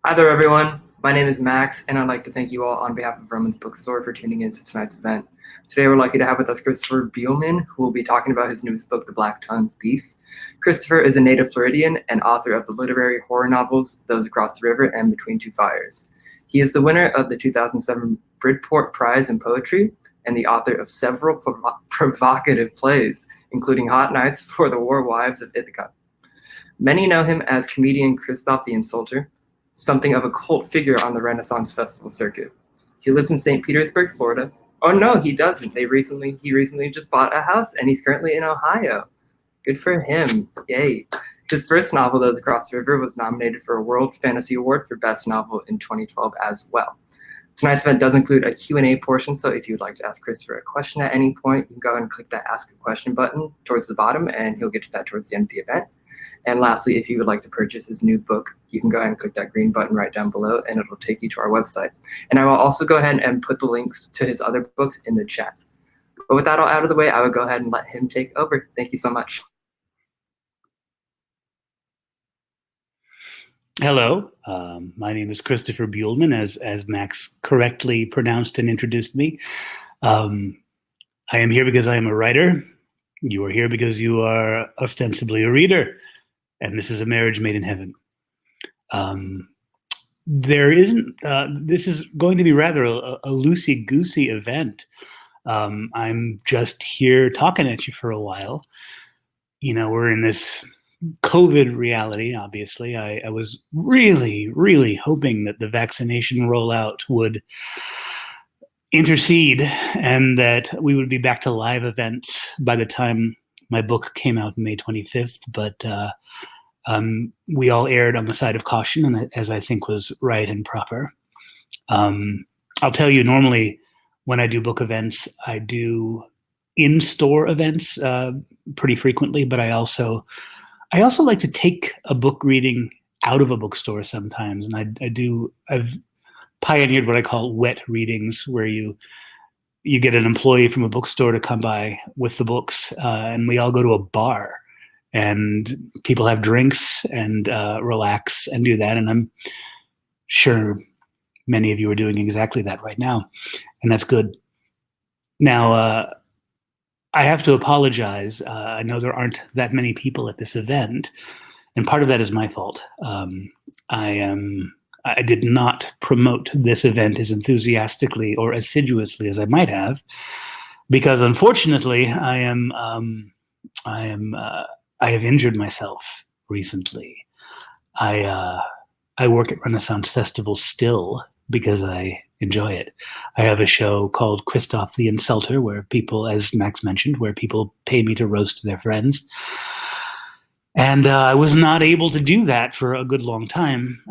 Hi there, everyone. My name is Max, and I'd like to thank you all on behalf of Vroman's Bookstore for tuning in to tonight's event. Today, we're lucky to have with us Christopher Buehlman, who will be talking about his newest book, The Blacktongue Thief. Christopher is a native Floridian and author of the literary horror novels Those Across the River and Between Two Fires. He is the winner of the 2007 Bridport Prize in Poetry and the author of several provocative plays, including Hot Nights for the War Wives of Ithaca. Many know him as comedian Christoph the Insulter, something of a cult figure on the Renaissance Festival circuit. He lives in St. Petersburg, Florida. Oh no, he doesn't. He recently just bought a house and he's currently in Ohio. Good for him. Yay. His first novel, Those Across the River, was nominated for a World Fantasy Award for Best Novel in 2012 as well. Tonight's event does include a Q&A portion, so if you would like to ask Christopher a question at any point, you can go ahead and click that Ask a Question button towards the bottom, and he'll get to that towards the end of the event. And lastly, if you would like to purchase his new book, you can go ahead and click that green button right down below, and it'll take you to our website. And I will also go ahead and put the links to his other books in the chat. But with that all out of the way, I would go ahead and let him take over. Thank you so much. Hello, my name is Christopher Buehlman, as Max correctly pronounced and introduced me. I am here because I am a writer. You are here because you are ostensibly a reader, and this is a marriage made in heaven. This is going to be rather a loosey-goosey event. I'm just here talking at you for a while. You know, we're in this COVID reality, obviously. I was really, really hoping that the vaccination rollout would intercede and that we would be back to live events by the time my book came out May 25th. But we all erred on the side of caution, and as I think was right and proper. I'll tell you, normally when I do book events, I do in-store events pretty frequently, but I also like to take a book reading out of a bookstore sometimes, and I've pioneered what I call wet readings, where you get an employee from a bookstore to come by with the books, and we all go to a bar, and people have drinks and relax and do that, and I'm sure many of you are doing exactly that right now, and that's good. Now, I have to apologize. I know there aren't that many people at this event, and part of that is my fault. I did not promote this event as enthusiastically or assiduously as I might have, because unfortunately, I have injured myself recently. I work at Renaissance Festival still because I enjoy it. I have a show called Christoph the Insulter, where people, as Max mentioned, where people pay me to roast their friends. And I was not able to do that for a good long time.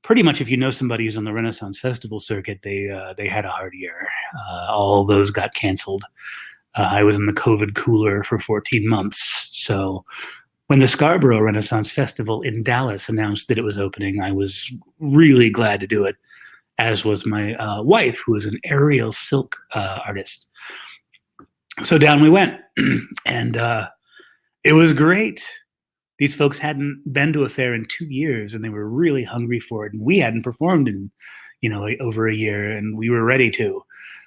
Pretty much, if you know somebody who's on the Renaissance Festival circuit, they had a hard year. All those got canceled. I was in the COVID cooler for 14 months. So when the Scarborough Renaissance Festival in Dallas announced that it was opening, I was really glad to do it, as was my wife, who is an aerial silk artist. So down we went, and it was great. These folks hadn't been to a fair in 2 years, and they were really hungry for it. And we hadn't performed in, over a year, and we were ready to.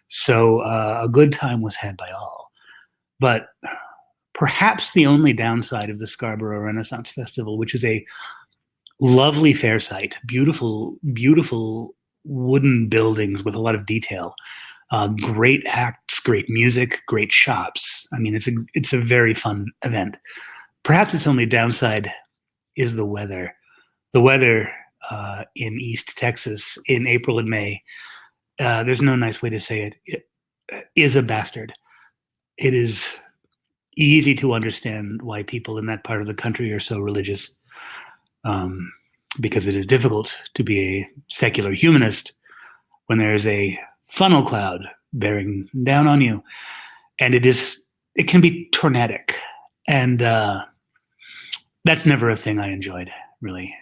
So a good time was had by all. But perhaps the only downside of the Scarborough Renaissance Festival, which is a lovely fair site, beautiful, beautiful wooden buildings with a lot of detail, great acts, great music, great shops. I mean, it's a very fun event. Perhaps its only downside is the weather. The weather in East Texas in April and May, there's no nice way to say it is a bastard. It is easy to understand why people in that part of the country are so religious, because it is difficult to be a secular humanist when there is a funnel cloud bearing down on you, and it can be tornadic, and that's never a thing I enjoyed, really.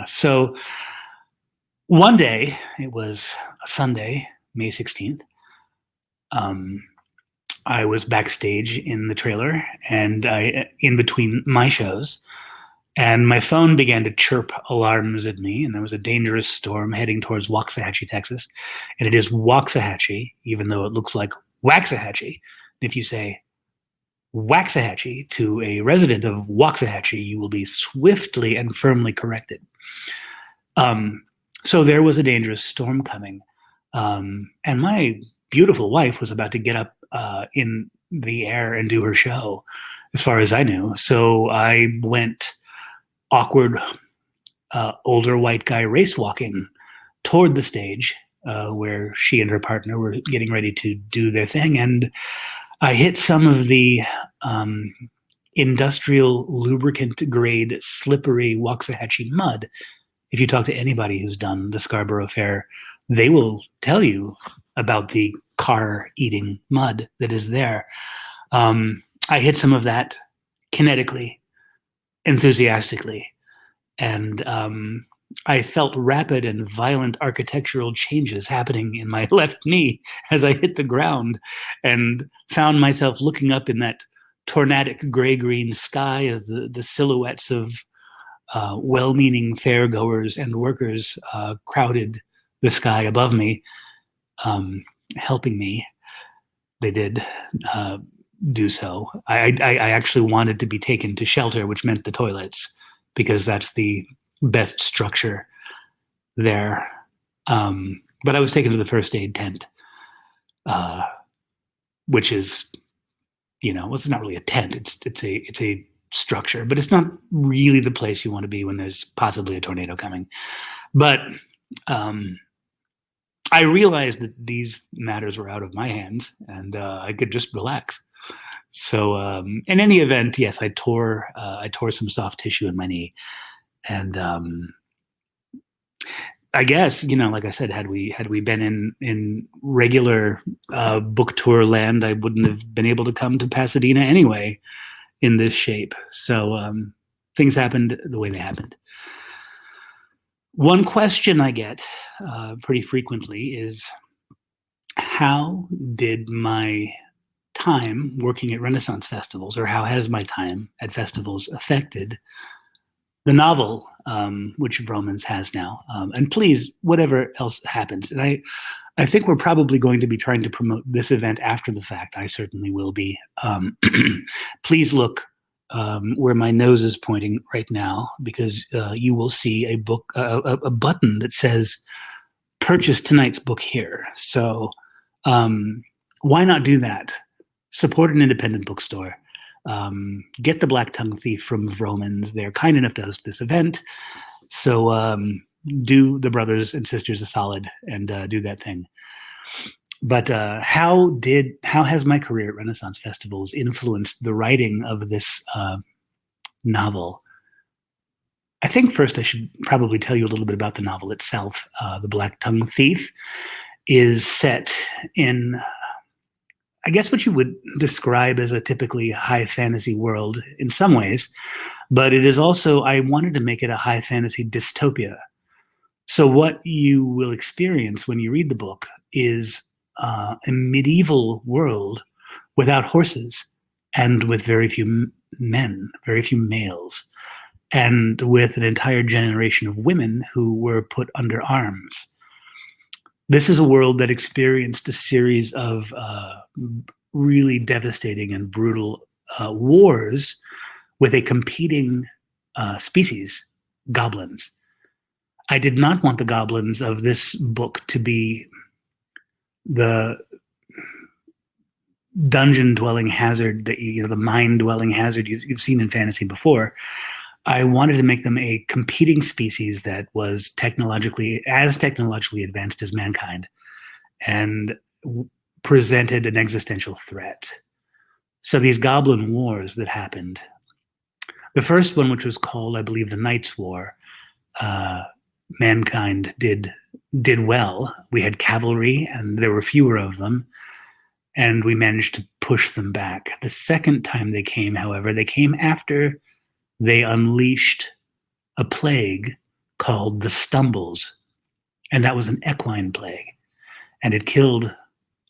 So one day, it was a Sunday, May 16th, I was backstage in the trailer, and in between my shows, And my phone began to chirp alarms at me, and there was a dangerous storm heading towards Waxahachie, Texas. And it is Waxahachie, even though it looks like Waxahachie. If you say Waxahachie to a resident of Waxahachie, you will be swiftly and firmly corrected. So there was a dangerous storm coming. And my beautiful wife was about to get up in the air and do her show, as far as I knew. So I went awkward older white guy race walking toward the stage where she and her partner were getting ready to do their thing. And I hit some of the industrial lubricant grade slippery Waxahachie mud. If you talk to anybody who's done the Scarborough Fair, they will tell you about the car-eating mud that is there. I hit some of that kinetically, enthusiastically, and I felt rapid and violent architectural changes happening in my left knee as I hit the ground, and found myself looking up in that tornadic gray-green sky as the silhouettes of well-meaning fairgoers and workers crowded the sky above me, helping me. They did do so. I actually wanted to be taken to shelter, which meant the toilets, because that's the best structure there. But I was taken to the first aid tent, which is, well, it's not really a tent. It's a structure, but it's not really the place you want to be when there's possibly a tornado coming. But I realized that these matters were out of my hands, and I could just relax. So in any event, yes, I tore some soft tissue in my knee, and I guess, like I said, had we been in regular book tour land, I wouldn't have been able to come to Pasadena anyway in this shape. So things happened the way they happened. One question I get pretty frequently is, how did my time working at Renaissance festivals, or how has my time at festivals affected the novel, which Vroman's has now? And please, whatever else happens, and I think we're probably going to be trying to promote this event after the fact. I certainly will be. Please look where my nose is pointing right now, because you will see a button that says "Purchase tonight's book here." So why not do that? Support an independent bookstore. Get the Blacktongue Thief from Vroman's. They're kind enough to host this event. So do the brothers and sisters a solid and do that thing. But how has my career at Renaissance festivals influenced the writing of this novel? I think first I should probably tell you a little bit about the novel itself. The Blacktongue Thief is set in, I guess, what you would describe as a typically high fantasy world in some ways, but it is also, I wanted to make it a high fantasy dystopia. So what you will experience when you read the book is a medieval world without horses, and with very few men, very few males, and with an entire generation of women who were put under arms. This is a world that experienced a series of really devastating and brutal wars with a competing species, goblins. I did not want the goblins of this book to be the dungeon-dwelling hazard that the mind-dwelling hazard you've seen in fantasy before. I wanted to make them a competing species that was technologically advanced as mankind, and presented an existential threat. So these goblin wars that happened, the first one, which was called, I believe, the Night's War, mankind did well. We had cavalry, and there were fewer of them, and we managed to push them back. The second time they came, however, they came after they unleashed a plague called the Stumbles, and that was an equine plague, and it killed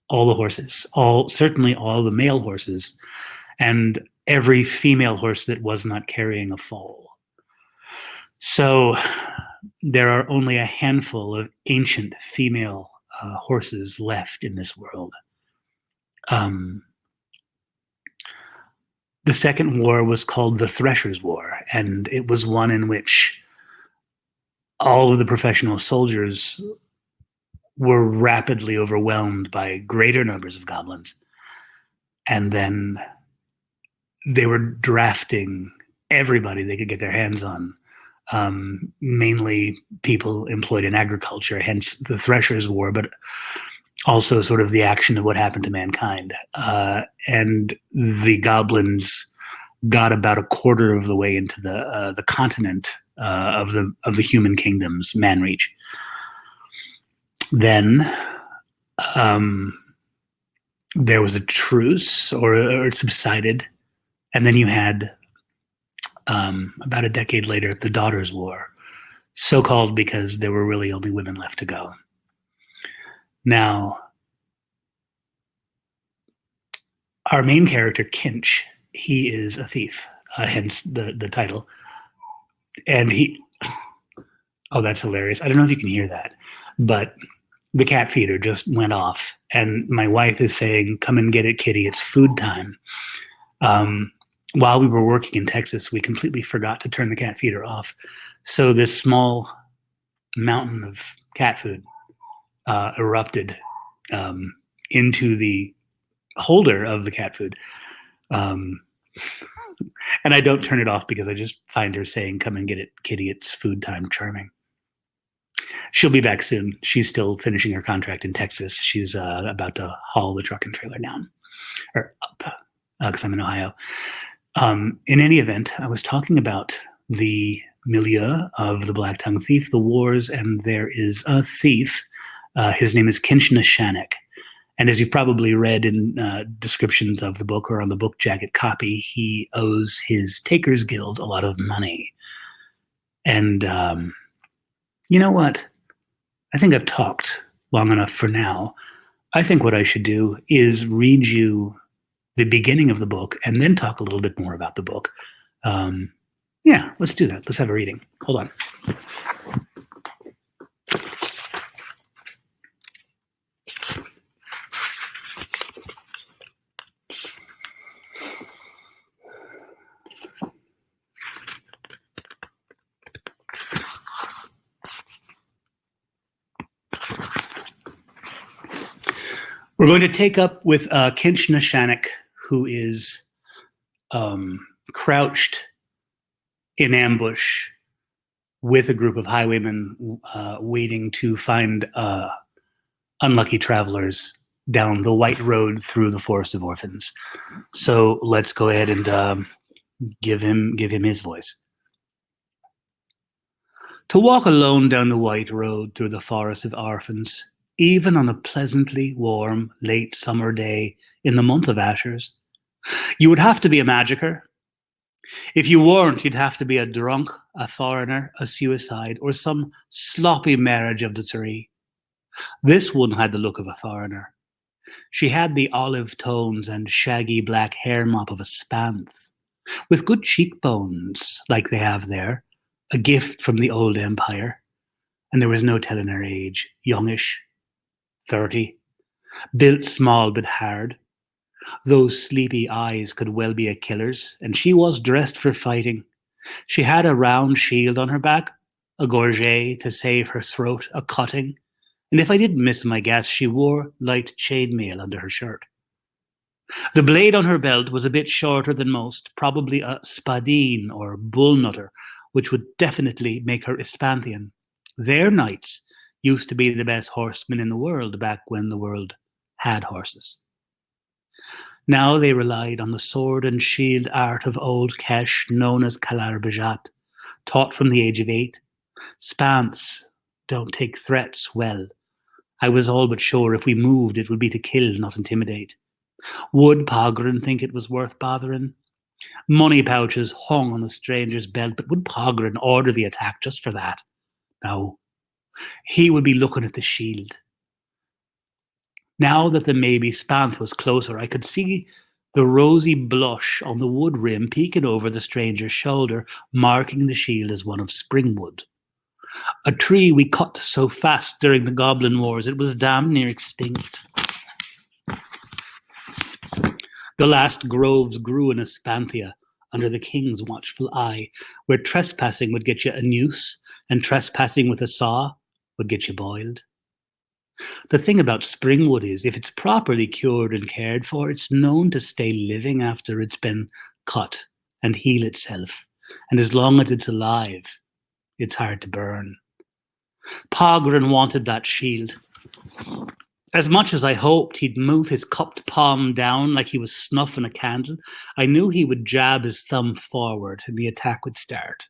all the horses, certainly all the male horses, and every female horse that was not carrying a foal. So there are only a handful of ancient female horses left in this world. The Second War was called the Threshers' War, and it was one in which all of the professional soldiers were rapidly overwhelmed by greater numbers of goblins. And then they were drafting everybody they could get their hands on, mainly people employed in agriculture, hence the Threshers' War, but also sort of the action of what happened to mankind. And the goblins got about a quarter of the way into the continent of the human kingdoms, Manreach. Then there was a truce, or it subsided, and then you had about a decade later the Daughters' War, so called because there were really only women left to go. Now, our main character, Kinch, he is a thief, hence the title. And oh, that's hilarious. I don't know if you can hear that, but the cat feeder just went off, and my wife is saying, "Come and get it, kitty, it's food time." While we were working in Texas, we completely forgot to turn the cat feeder off. So this small mountain of cat food erupted into the holder of the cat food. And I don't turn it off because I just find her saying, "Come and get it, kitty, it's food time," charming. She'll be back soon. She's still finishing her contract in Texas. She's about to haul the truck and trailer down, or up, because I'm in Ohio. In any event, I was talking about the milieu of the Blacktongue thief, the wars, and there is a thief. His name is Kinch Nashanik. And as you've probably read in descriptions of the book or on the book jacket copy, he owes his Takers Guild a lot of money. And you know what? I think I've talked long enough for now. I think what I should do is read you the beginning of the book and then talk a little bit more about the book. Yeah, let's do that. Let's have a reading. Hold on. We're going to take up with Kinch Nashanik, who is crouched in ambush with a group of highwaymen waiting to find unlucky travelers down the white road through the Forest of Orphans. So let's go ahead and give him his voice. To walk alone down the white road through the Forest of Orphans, even on a pleasantly warm, late summer day in the month of Ashers, you would have to be a magicer. If you weren't, you'd have to be a drunk, a foreigner, a suicide, or some sloppy marriage of the three. This one had the look of a foreigner. She had the olive tones and shaggy black hair mop of a spanthe, with good cheekbones, like they have there, a gift from the old empire. And there was no telling her age, youngish, 30, built small but hard. Those sleepy eyes could well be a killer's, and she was dressed for fighting. She had a round shield on her back, a gorget to save her throat, a cutting, and if I didn't miss my guess, she wore light chainmail under her shirt. The blade on her belt was a bit shorter than most, probably a spadine or bullnutter, which would definitely make her Ispanthian. Their knights used to be the best horsemen in the world back when the world had horses. Now they relied on the sword and shield art of old Kesh, known as Kalar Bajat, taught from the age of 8. Spants don't take threats well. I was all but sure if we moved, it would be to kill, not intimidate. Would Pogren think it was worth bothering? Money pouches hung on the stranger's belt, but would Pogren order the attack just for that? No. He would be looking at the shield. Now that the maybe Spanthe was closer, I could see the rosy blush on the wood rim peeking over the stranger's shoulder, marking the shield as one of springwood. A tree we cut so fast during the Goblin Wars it was damn near extinct. The last groves grew in Aspanthia under the king's watchful eye, where trespassing would get you a noose and trespassing with a saw would get you boiled. The thing about springwood is, if it's properly cured and cared for, it's known to stay living after it's been cut and heal itself. And as long as it's alive, it's hard to burn. Pogren wanted that shield. As much as I hoped he'd move his cupped palm down like he was snuffing a candle, I knew he would jab his thumb forward and the attack would start.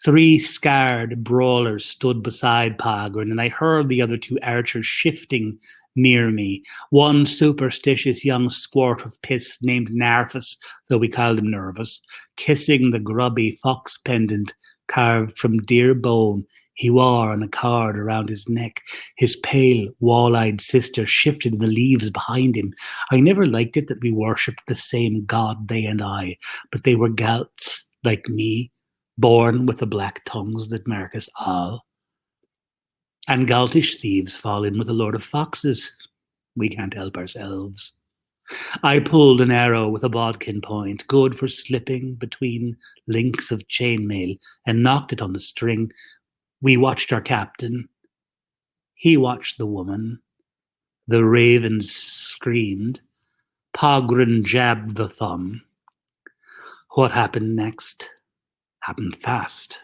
3 scarred brawlers stood beside Pogren, and I heard the other 2 archers shifting near me. One superstitious young squirt of piss named Narfus, though we called him Nervous, kissing the grubby fox pendant carved from deer bone he wore on a cord around his neck. His pale, wall-eyed sister shifted in the leaves behind him. I never liked it that we worshipped the same god, they and I, but they were Galts, like me, born with the black tongues that mark us all. And Galtish thieves fall in with the Lord of Foxes. We can't help ourselves. I pulled an arrow with a bodkin point, good for slipping between links of chainmail, and knocked it on the string. We watched our captain. He watched the woman. The ravens screamed. Pogren jabbed the thumb. What happened next happened fast.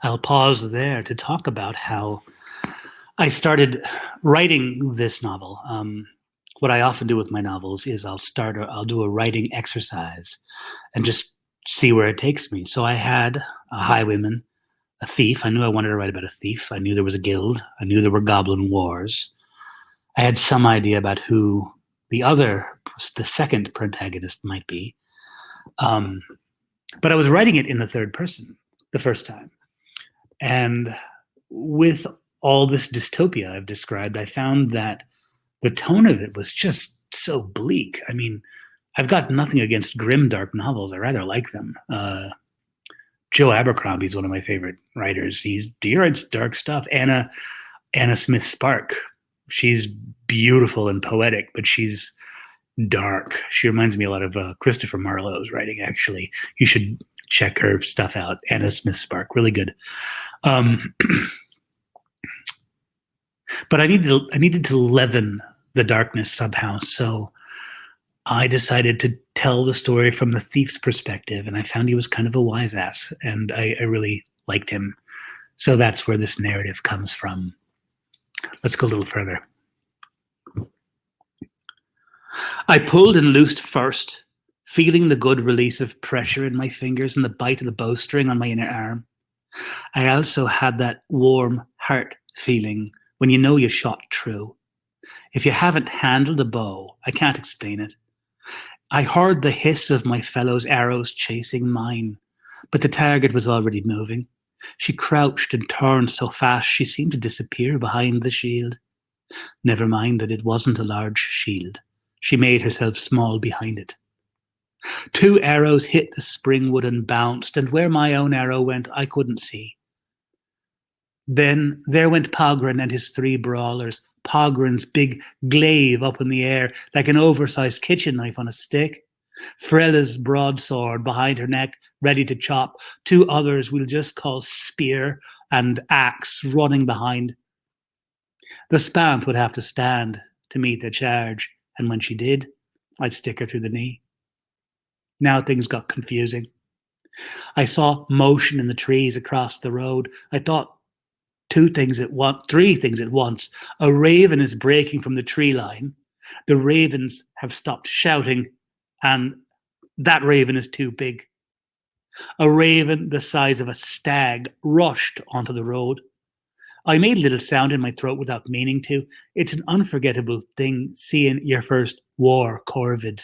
I'll pause there to talk about how I started writing this novel. What I often do with my novels is I'll do a writing exercise and just see where it takes me. So I had a highwayman, a thief. I knew I wanted to write about a thief. I knew there was a guild. I knew there were goblin wars. I had some idea about who the second protagonist might be. But I was writing it in the third person the first time. And with all this dystopia I've described, I found that the tone of it was just so bleak. I mean, I've got nothing against grim, dark novels. I rather like them. Joe Abercrombie's one of my favorite writers. He writes dark stuff. Anna Smith Spark. She's beautiful and poetic, but she's dark. She reminds me a lot of Christopher Marlowe's writing, actually. You should check her stuff out. Anna Smith Spark, really good. But I needed to leaven the darkness somehow, so I decided to tell the story from the thief's perspective, and I found he was kind of a wise ass, and I really liked him. So that's where this narrative comes from. Let's go a little further. I pulled and loosed first, feeling the good release of pressure in my fingers and the bite of the bowstring on my inner arm. I also had that warm heart feeling when you know you shot true. If you haven't handled a bow, I can't explain it. I heard the hiss of my fellow's arrows chasing mine, but the target was already moving. She crouched and turned so fast she seemed to disappear behind the shield. Never mind that it wasn't a large shield. She made herself small behind it. 2 arrows hit the springwood and bounced, and where my own arrow went, I couldn't see. Then there went Pogren and his 3 brawlers, Pogren's big glaive up in the air like an oversized kitchen knife on a stick. Frella's broadsword behind her neck, ready to chop. 2 others we'll just call spear and axe running behind. The Spanth would have to stand to meet the charge, and when she did, I'd stick her through the knee. Now things got confusing. I saw motion in the trees across the road. I thought 3 things at once. A raven is breaking from the tree line. The ravens have stopped shouting, and that raven is too big. A raven the size of a stag rushed onto the road. I made a little sound in my throat without meaning to. It's an unforgettable thing seeing your first war corvid,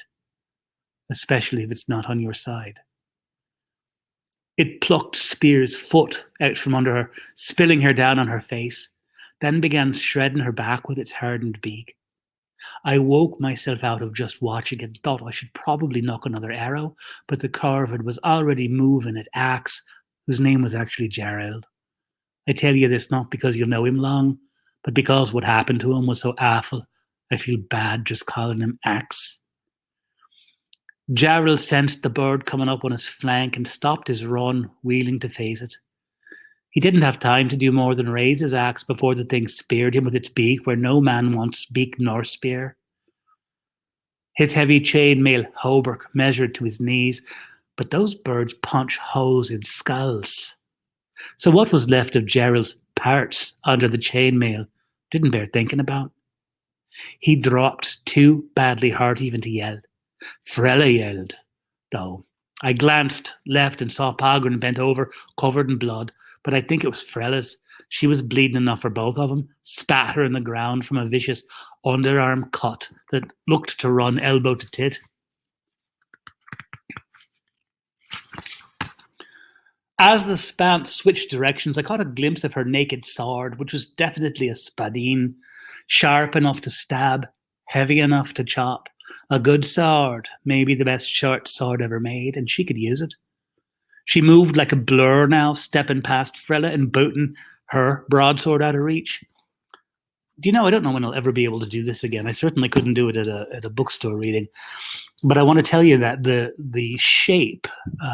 especially if it's not on your side. It plucked Spear's foot out from under her, spilling her down on her face, then began shredding her back with its hardened beak. I woke myself out of just watching and thought I should probably knock another arrow, but the corvid was already moving at Axe, whose name was actually Gerald. I tell you this not because you know him long, but because what happened to him was so awful. I feel bad just calling him Axe. Gerald sensed the bird coming up on his flank and stopped his run, wheeling to face it. He didn't have time to do more than raise his axe before the thing speared him with its beak where no man wants beak nor spear. His heavy chainmail hauberk measured to his knees, but those birds punch holes in skulls. So what was left of Gerald's parts under the chainmail didn't bear thinking about. He dropped too badly hurt even to yell. Frella yelled, though. I glanced left and saw Pogren bent over, covered in blood, but I think it was Frella's. She was bleeding enough for both of them, spatter in the ground from a vicious underarm cut that looked to run elbow to tit. As the spant switched directions, I caught a glimpse of her naked sword, which was definitely a spadine, sharp enough to stab, heavy enough to chop. A good sword, maybe the best short sword ever made, and she could use it. She moved like a blur now, stepping past Frella and booting her broadsword out of reach. Do you know, I don't know when I'll ever be able to do this again. I certainly couldn't do it at a bookstore reading. But I want to tell you that the shape,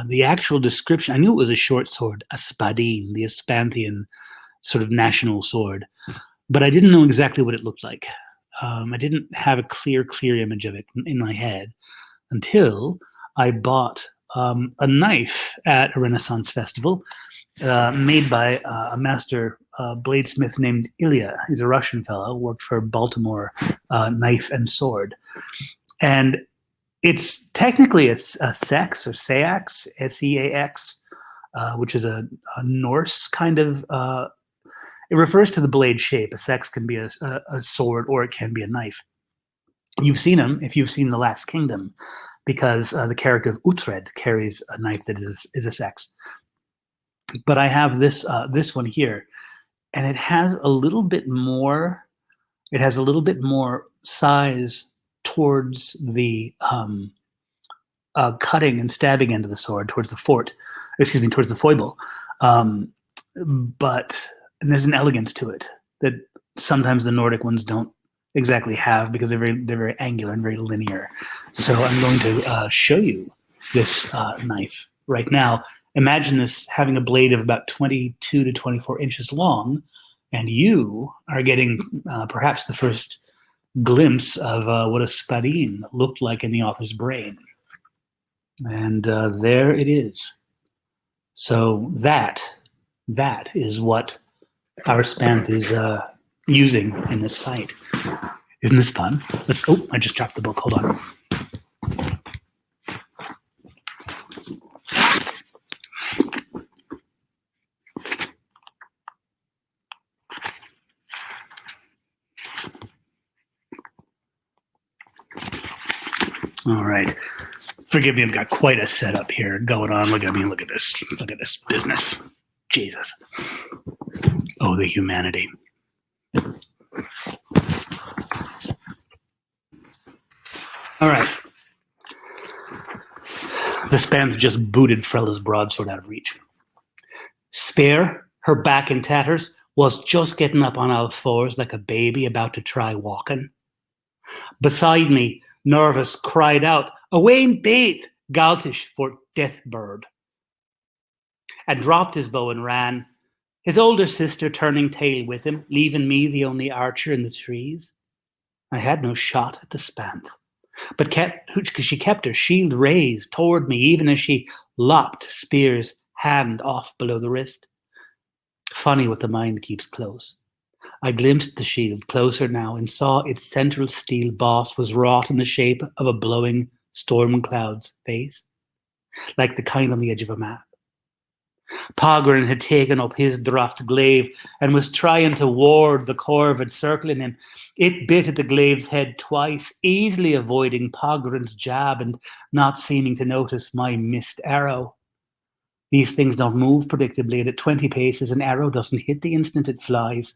the actual description, I knew it was a short sword, a spadine, the Espanthian sort of national sword. But I didn't know exactly what it looked like. I didn't have a clear image of it in my head until I bought a knife at a Renaissance festival made by a master bladesmith named Ilya. He's a Russian fellow, worked for Baltimore Knife and Sword. And it's technically a sex or seax, S-E-A-X, which is a Norse kind of, it refers to the blade shape. A sex can be a sword or it can be a knife. You've seen them if you've seen The Last Kingdom, because the character of Uhtred carries a knife that is a sex. But I have this one here, and it has a little bit more. It has a little bit more size towards the cutting and stabbing end of the sword, towards the towards the foible. But there's an elegance to it that sometimes the Nordic ones don't exactly have, because they're very angular and very linear. So I'm going to show you this knife right now. Imagine this having a blade of about 22 to 24 inches long, and you are getting perhaps the first glimpse of what a spadine looked like in the author's brain. And there it is. So that is what our Spanth is using in this fight. Isn't this fun? I just dropped the book. Hold on. All right. Forgive me, I've got quite a setup here going on. Look at me. Look at this. Look at this business. Jesus. Oh, the humanity. All right. The Spanth just booted Frella's broadsword out of reach. Spare, her back in tatters, was just getting up on all fours like a baby about to try walking. Beside me, nervous, cried out, "Awain Baith," Galtish for death bird, and dropped his bow and ran, his older sister turning tail with him, leaving me the only archer in the trees. I had no shot at the Spanth, but she kept her shield raised toward me even as she lopped Spear's hand off below the wrist. Funny what the mind keeps close. I glimpsed the shield closer now and saw its central steel boss was wrought in the shape of a blowing storm cloud's face, like the kind on the edge of a map. Pogren had taken up his dropped glaive and was trying to ward the corvid circling him. It bit at the glaive's head twice, easily avoiding Pogren's jab and not seeming to notice my missed arrow. These things don't move predictably, and at 20 paces an arrow doesn't hit the instant it flies.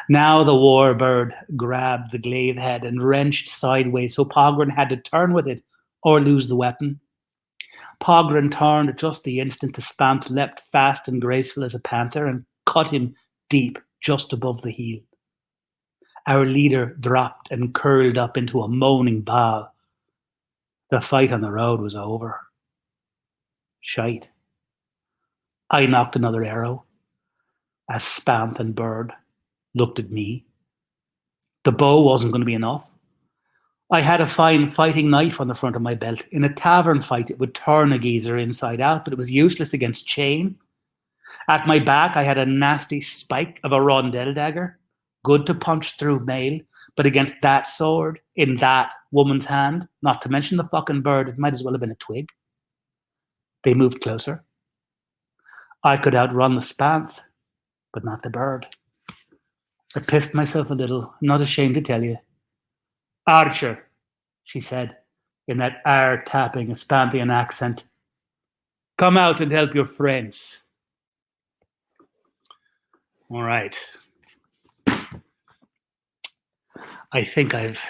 Now the war bird grabbed the glaive head and wrenched sideways, so Pogren had to turn with it or lose the weapon. Pogren turned at just the instant the Spanth leapt fast and graceful as a panther and cut him deep just above the heel. Our leader dropped and curled up into a moaning ball. The fight on the road was over. Shite. I knocked another arrow as Spanth and Bird looked at me. The bow wasn't going to be enough. I had a fine fighting knife on the front of my belt. In a tavern fight, it would turn a geezer inside out, but it was useless against chain. At my back, I had a nasty spike of a rondel dagger, good to punch through mail, but against that sword, in that woman's hand, not to mention the fucking bird, it might as well have been a twig. They moved closer. I could outrun the Spanth, but not the bird. I pissed myself a little, I'm not ashamed to tell you. Archer, she said, in that tapping Spanthian accent. Come out and help your friends. All right. I think I've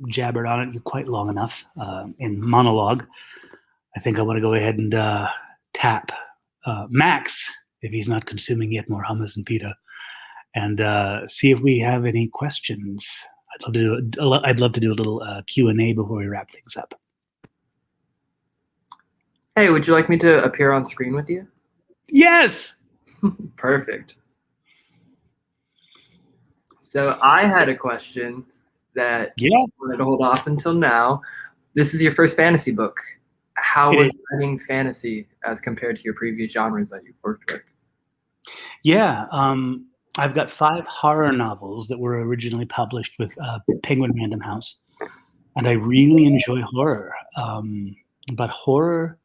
jabbered on it quite long enough in monologue. I think I want to go ahead and tap Max, if he's not consuming yet more hummus and pita, and see if we have any questions. I'd love to do a little Q&A before we wrap things up. Hey, would you like me to appear on screen with you? Yes! Perfect. So I had a question that I wanted to hold off until now. This is your first fantasy book. How was writing fantasy as compared to your previous genres that you've worked with? Yeah, I've got 5 horror novels that were originally published with Penguin Random House, and I really enjoy horror. But horror,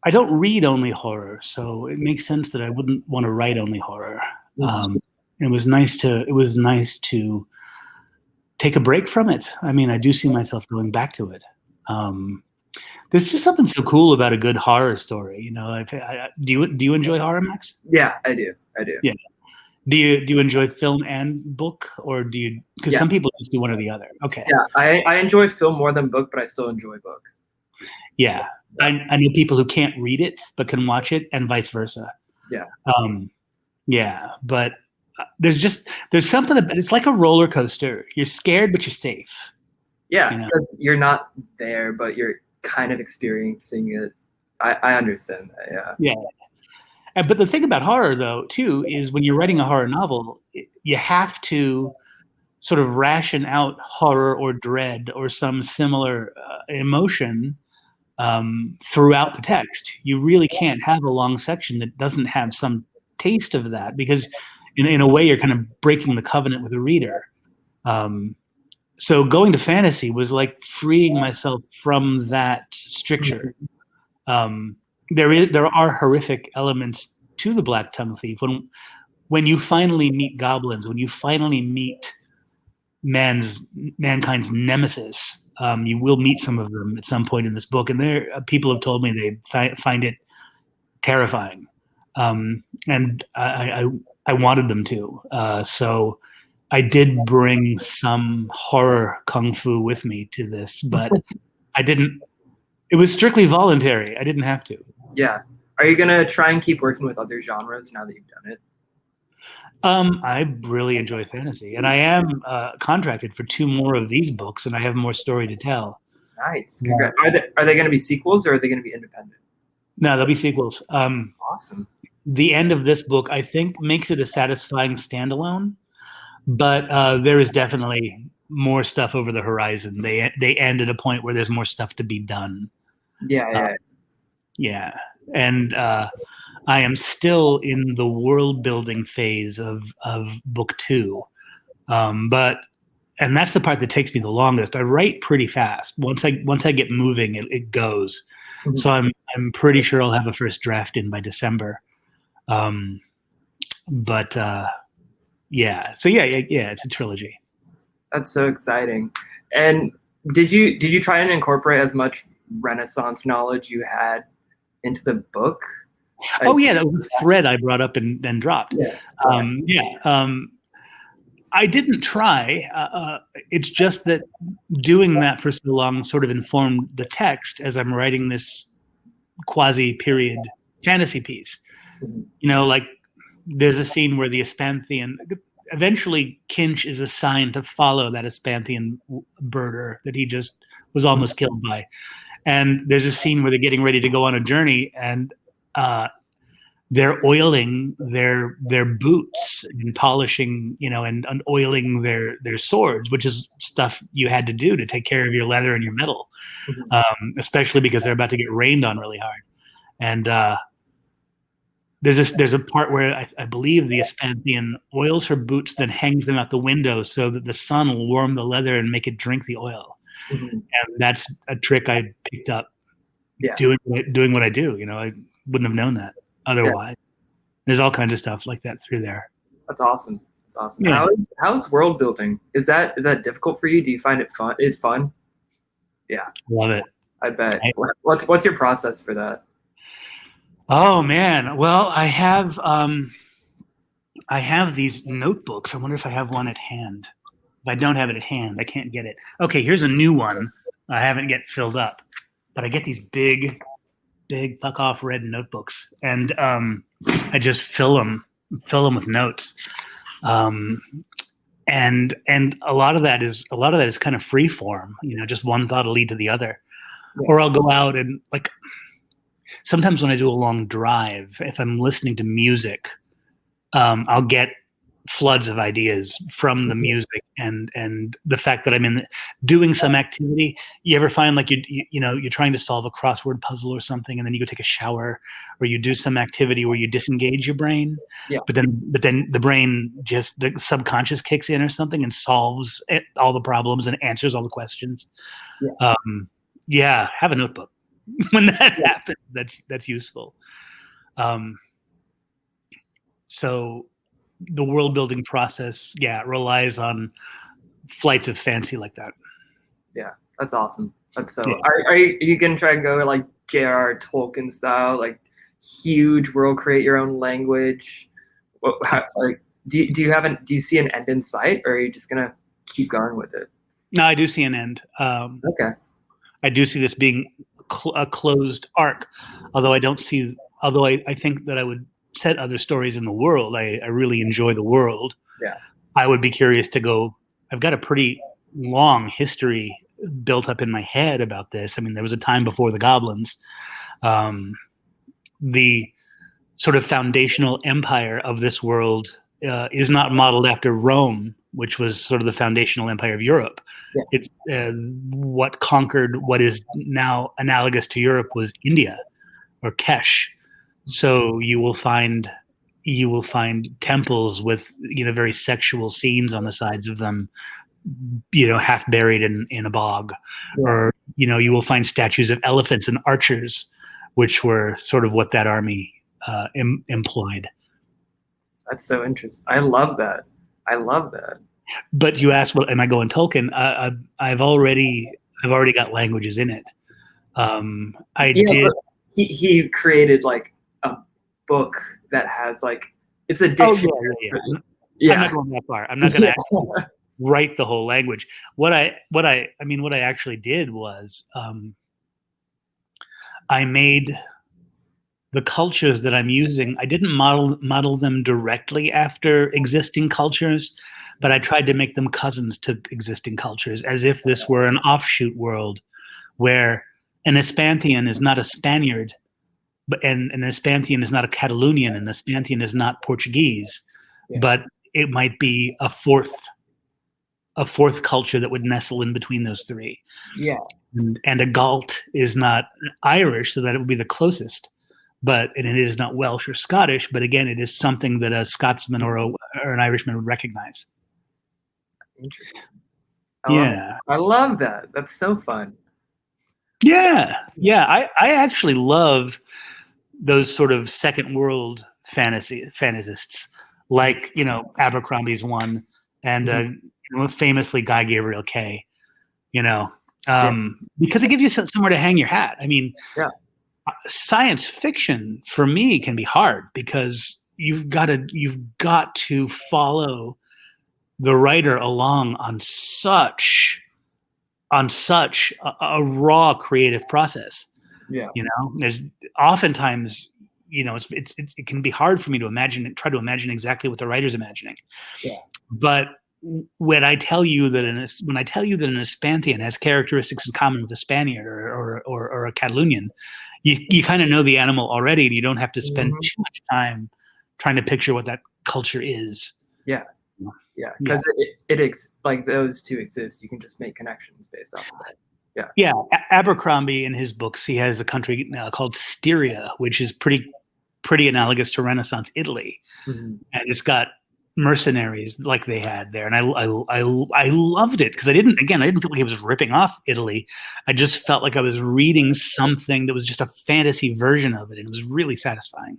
I don't read only horror, so it makes sense that I wouldn't want to write only horror. It was nice to take a break from it. I mean, I do see myself going back to it. There's just something so cool about a good horror story, you know. Do you enjoy horror, Max? Yeah, I do. Yeah. Do you enjoy film and book, or do you? Because some people just do one or the other. Okay. Yeah, I enjoy film more than book, but I still enjoy book. Yeah, I know people who can't read it but can watch it, and vice versa. Yeah. Yeah, but there's something about it's like a roller coaster. You're scared, but you're safe. Yeah, because you're not there, but you're kind of experiencing it. I understand that. Yeah. Yeah. But the thing about horror, though, too, is when you're writing a horror novel, you have to sort of ration out horror or dread or some similar emotion throughout the text. You really can't have a long section that doesn't have some taste of that, because in a way you're kind of breaking the covenant with the reader. So going to fantasy was like freeing myself from that stricture. There are horrific elements to the Blacktongue Thief. When you finally meet goblins, when you finally meet mankind's nemesis, you will meet some of them at some point in this book, and people have told me they find it terrifying, and I wanted them to. So I did bring some horror kung fu with me to this, but I didn't. It was strictly voluntary. I didn't have to. Yeah. Are you gonna try and keep working with other genres now that you've done it? I really enjoy fantasy, and I am contracted for 2 more of these books, and I have more story to tell. Nice. Congrats. Are they going to be sequels, or are they going to be independent? No, they'll be sequels. Awesome. The end of this book, I think, makes it a satisfying standalone, but there is definitely more stuff over the horizon. They end at a point where there's more stuff to be done. Yeah. And I am still in the world building phase of book 2. And that's the part that takes me the longest. I write pretty fast. Once I get moving, it goes. Mm-hmm. So I'm pretty sure I'll have a first draft in by December. Yeah. So yeah, it's a trilogy. That's so exciting. And did you try and incorporate as much Renaissance knowledge you had into the book? Oh yeah, that was a thread I brought up and then dropped. Yeah. I didn't try. It's just that doing that for so long sort of informed the text as I'm writing this quasi-period fantasy piece. Mhm. You know, like there's a scene where the Espanthian, eventually Kinch is assigned to follow that Espanthian birder that he just was almost killed by. And there's a scene where they're getting ready to go on a journey, and they're oiling their boots and polishing, and oiling their swords, which is stuff you had to do to take care of your leather and your metal, especially because they're about to get rained on really hard. And there's a part where I believe the Espanthian oils her boots, then hangs them out the window so that the sun will warm the leather and make it drink the oil. And that's a trick I picked up doing what I do. I wouldn't have known that otherwise. There's all kinds of stuff like that through there. That's awesome. That's awesome. Yeah. How's world building? Is that difficult for you? Do you find it fun? Is fun? Yeah. Love it. I bet. What's your process for that? Oh man. Well, I have these notebooks. I wonder if I have one at hand. If I don't have it at hand, I can't get it. Okay, here's a new one. I haven't yet filled up, but I get these big fuck off red notebooks, and I just fill them with notes. And a lot of that is kind of free form. Just one thought will lead to the other. Or I'll go out and, like, sometimes when I do a long drive, if I'm listening to music, I'll get floods of ideas from the music and the fact that I'm doing some activity. You ever find like you're trying to solve a crossword puzzle or something, and then you go take a shower, or you do some activity where you disengage your brain, but then the brain just, the subconscious kicks in or something and solves all the problems and answers all the questions. Have a notebook when that happens. That's useful. So the world building process, relies on flights of fancy like that. Yeah, that's awesome. That's so. Are you gonna try and go like J.R.R. Tolkien style, like huge world, create your own language? Do you see an end in sight, or are you just gonna keep going with it? No, I do see an end. Okay. I do see this being a closed arc, although I think that I would set other stories in the world. I really enjoy the world. Yeah. I would be curious to go. I've got a pretty long history built up in my head about this. I mean, there was a time before the goblins. The sort of foundational empire of this world is not modeled after Rome, which was sort of the foundational empire of Europe. Yeah. It's what conquered what is now analogous to Europe was India or Kesh. So you will find temples with very sexual scenes on the sides of them, half buried in a bog, or you will find statues of elephants and archers, which were sort of what that army employed. That's so interesting. I love that. But you asked, well, am I going Tolkien? I've already got languages in it. He created like a book that has like, it's a dictionary. I'm not going that far. I'm not going to write the whole language. What I actually did was I made the cultures that I'm using. I didn't model them directly after existing cultures, but I tried to make them cousins to existing cultures, as if this were an offshoot world where an Espanthian is not a Spaniard, and an Espanthian is not a Catalonian, and an Espanthian is not Portuguese, but it might be a fourth culture that would nestle in between those three. Yeah. And a Galt is not Irish, so that it would be the closest, and it is not Welsh or Scottish, but again, it is something that a Scotsman or an Irishman would recognize. Interesting. I love that. That's so fun. Yeah. I actually love those sort of second world fantasists, like Abercrombie's one, and famously Guy Gabriel Kay. Because it gives you somewhere to hang your hat. I mean, Science fiction for me can be hard because you've got to follow the writer along on such a raw creative process. Yeah. There's oftentimes, it can be hard for me to try to imagine exactly what the writer's imagining. Yeah. But when I tell you that an Espanthian has characteristics in common with a Spaniard or a Catalonian, you kind of know the animal already, and you don't have to spend too much time trying to picture what that culture is. Yeah. Yeah, because it like those two exist. You can just make connections based off of that. Yeah. Yeah. Abercrombie, in his books, he has a country called Styria, which is pretty analogous to Renaissance Italy, and it's got mercenaries like they had there, and I loved it because I didn't feel like it was ripping off Italy. I just felt like I was reading something that was just a fantasy version of it, and it was really satisfying.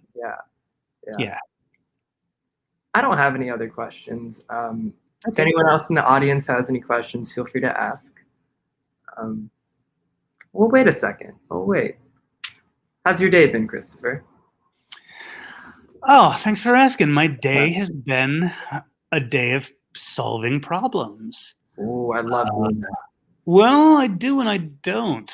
Yeah. I don't have any other questions. If anyone else in the audience has any questions, feel free to ask. Well, wait a second. Oh, wait. How's your day been, Christopher? Oh, thanks for asking. My day has been a day of solving problems. Oh, I love doing that. Well, I do and I don't.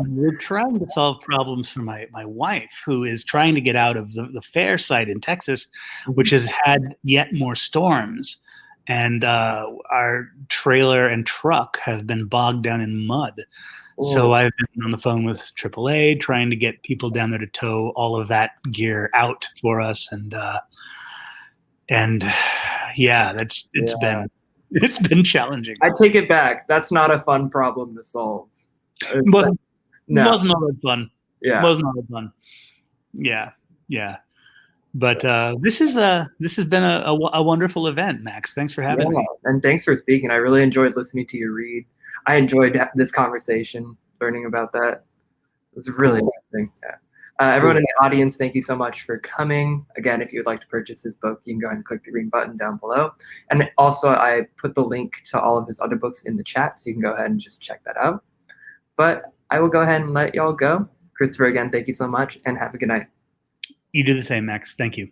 We're trying to solve problems for my wife, who is trying to get out of the fair site in Texas, which has had yet more storms. And our trailer and truck have been bogged down in mud. So I've been on the phone with AAA trying to get people down there to tow all of that gear out for us. And yeah, it's been challenging. I take it back. That's not a fun problem to solve. Wasn't all that fun. Yeah. Wasn't all that fun. Yeah. But this has been a wonderful event, Max. Thanks for having me. And thanks for speaking. I really enjoyed listening to you read. I enjoyed this conversation, learning about that. It was really interesting. Yeah. Everyone in the audience, thank you so much for coming. Again, if you would like to purchase his book, you can go ahead and click the green button down below. And also, I put the link to all of his other books in the chat, so you can go ahead and just check that out. But I will go ahead and let y'all go. Christopher, again, thank you so much, and have a good night. You do the same, Max. Thank you.